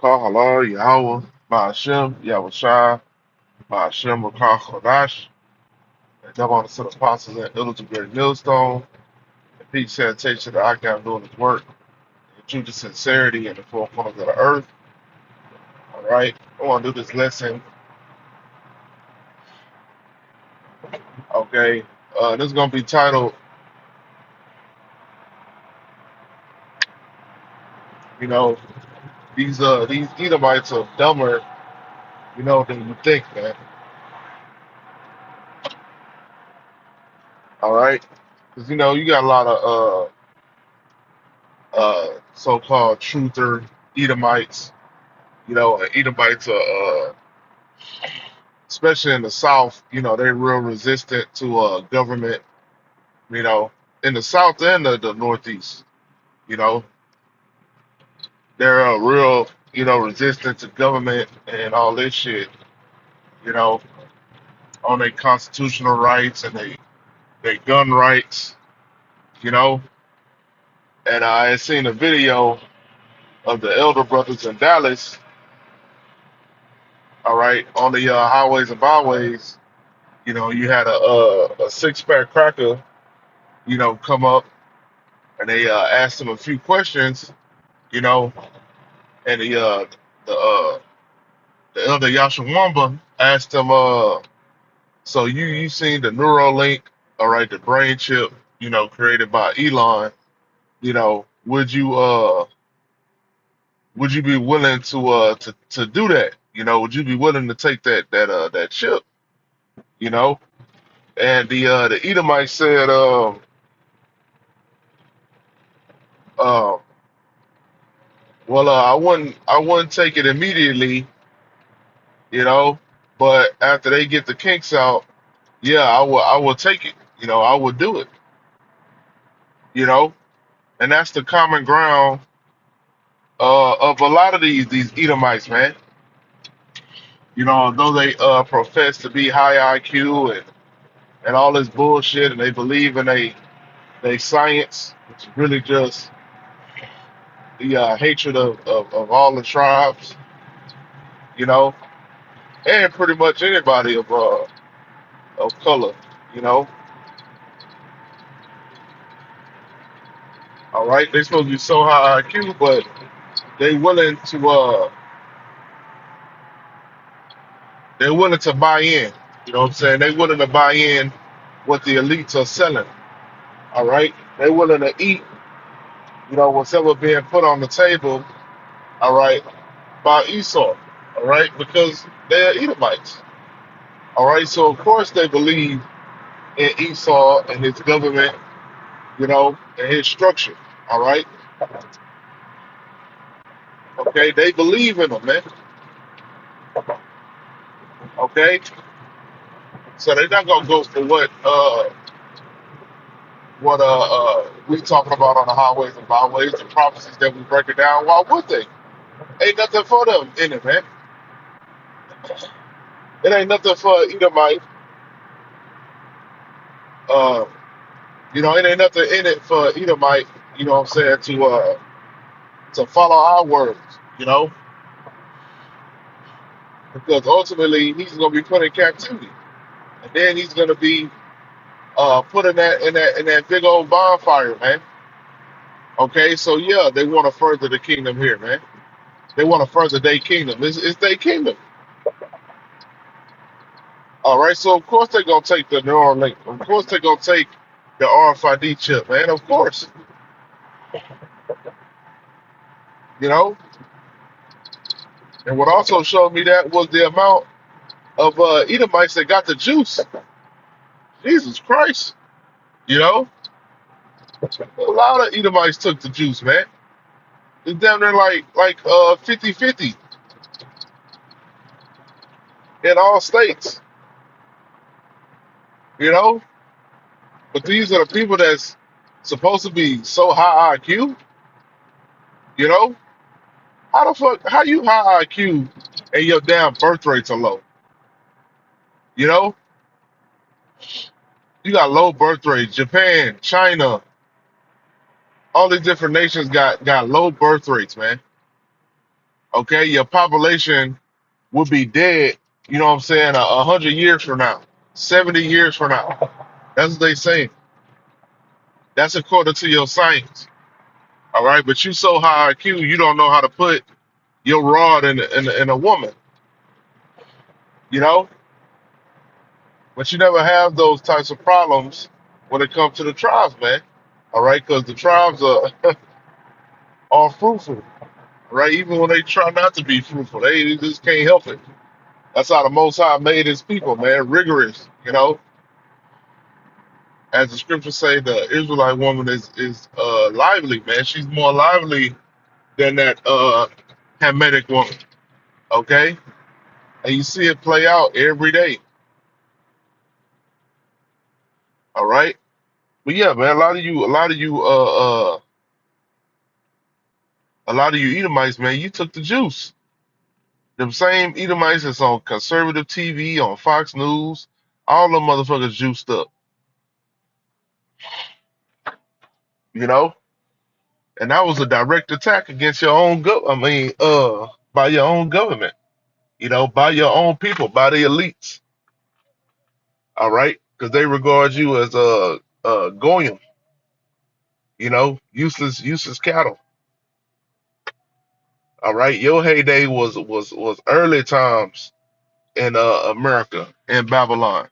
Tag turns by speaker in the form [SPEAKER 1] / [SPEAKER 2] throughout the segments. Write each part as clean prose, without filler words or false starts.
[SPEAKER 1] Kahala Yahweh, Ba'ashem, Yahushua, Ba'ashem, Rakah Kodash, and jump on the set of apostles and elders of Great Millstone, and peace sanitation that I got doing his work, and truth and sincerity in the four corners of the earth. All right, I want to do this lesson. Okay, this is gonna be titled, you know, these Edomites are dumber, than you think, man. All right, because you got a lot of so-called truther Edomites. Edomites are especially in the South, they're real resistant to government, you know, in the South and the Northeast, you know, they're real, resistant to government and all this shit, you know, on their constitutional rights and they gun rights, you know. And I had seen a video of the elder brothers in Dallas, all right, on the highways and byways. You had a six-pack cracker, come up and they asked him a few questions, you know, and the elder Yashawamba asked him, so you seen the Neuralink, all right, the brain chip, created by Elon, would you be willing to do that? Would you be willing to take that chip? You know? And the Edomite said, uh, well, I wouldn't take it immediately, you know, but after they get the kinks out, yeah, I will take it. I would do it. You know, and that's the common ground of a lot of these Edomites, man. Although they profess to be high IQ and all this bullshit, and they believe in they science, which is really just the hatred of all the tribes, you know, and pretty much anybody of color, you know. All right, they supposed to be so high IQ, but they willing to they're willing to buy in. You know what I'm saying? They willing to buy in what the elites are selling. All right, they willing to eat, whatever being put on the table. All right, by Esau. All right, because they're Edomites. All right, so of course they believe in Esau and his government, and his structure. All right, okay, they believe in him, man. Okay, so they're not gonna go for what we talking about on the highways and byways, the prophecies that we break it down. Why would they? Ain't nothing for them in it, man. It ain't nothing for Edomite. Uh, it ain't nothing in it for Edomite. You know what I'm saying? To follow our words, you know, because ultimately he's gonna be put in captivity, and then he's gonna be put in that big old bonfire, man. Okay, so yeah, they want to further the kingdom here, man. They want to further their kingdom. It's their kingdom. All right, so of course they're gonna take the neural link. Of course they're gonna take the RFID chip, man. Of course, you know. And what also showed me that was the amount of Edomites that got the juice. Jesus Christ, you know, a lot of Edomites took the juice, man. It's down there like 50-50 in all states, you know. But these are the people that's supposed to be so high IQ, you know. How the fuck? How you high IQ and your damn birth rates are low? You know, you got low birth rates. Japan, China, all these different nations got low birth rates, man. Okay, your population will be dead, you know what I'm saying, 100 years from now, 70 years from now. That's what they say. That's according to your science. All right, but you so high IQ, you don't know how to put your rod in a woman, you know. But you never have those types of problems when it comes to the tribes, man. All right, because the tribes are fruitful, right? Even when they try not to be fruitful, they just can't help it. That's how the Most High made His people, man. Rigorous, you know. As the scriptures say, the Israelite woman is lively, man. She's more lively than that Hamitic woman. Okay, and you see it play out every day. All right, but yeah, man, a lot of you Edomites, man, you took the juice. Them same Edomites that's on conservative TV, on Fox News, all them motherfuckers juiced up, you know. And that was a direct attack against your own by your own government, you know, by your own people, by the elites. All right, because they regard you as goyim, you know, useless cattle. All right, your heyday was early times in America in Babylon.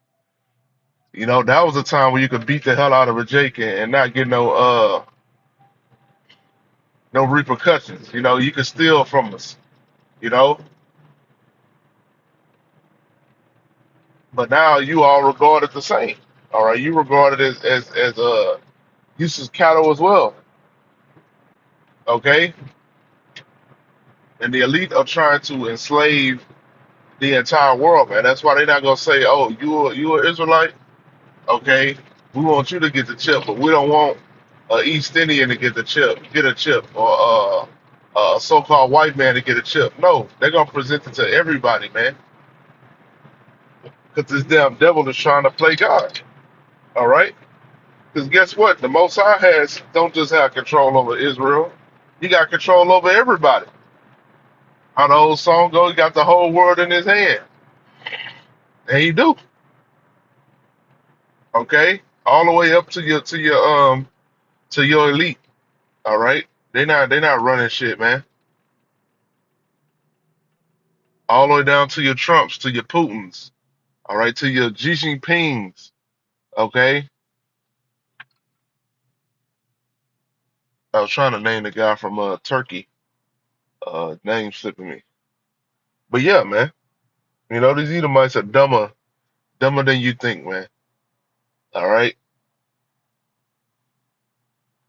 [SPEAKER 1] You know, that was a time where you could beat the hell out of a Jake and not get no repercussions. You know, you could steal from us. You know, but now you all regarded the same. All right, you regarded as useless cattle as well. Okay, and the elite are trying to enslave the entire world, man. That's why they're not gonna say, "Oh, you an Israelite? Okay, we want you to get the chip, but we don't want East Indian to get a chip, or a so-called white man to get a chip." No, they're gonna present it to everybody, man, because this damn devil is trying to play God. All right, because guess what? The Most High don't just have control over Israel; He got control over everybody. How the old song goes, He got the whole world in His hand, and He do. Okay, all the way up to your elite. All right, they not running shit, man. All the way down to your Trumps, to your Putins, all right, to your Xi Jinpings, okay? I was trying to name the guy from Turkey, name slipping me. But yeah, man, you know, these Edomites are dumber than you think, man. All right?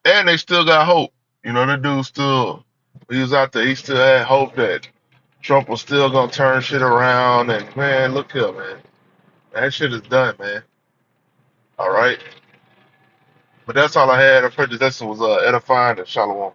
[SPEAKER 1] And they still got hope. You know, the dude still, he was out there, he still had hope that Trump was still gonna turn shit around. And man, look here, man. That shit is done, man. All right? But that's all I had. I pray that this was edifying and shalom.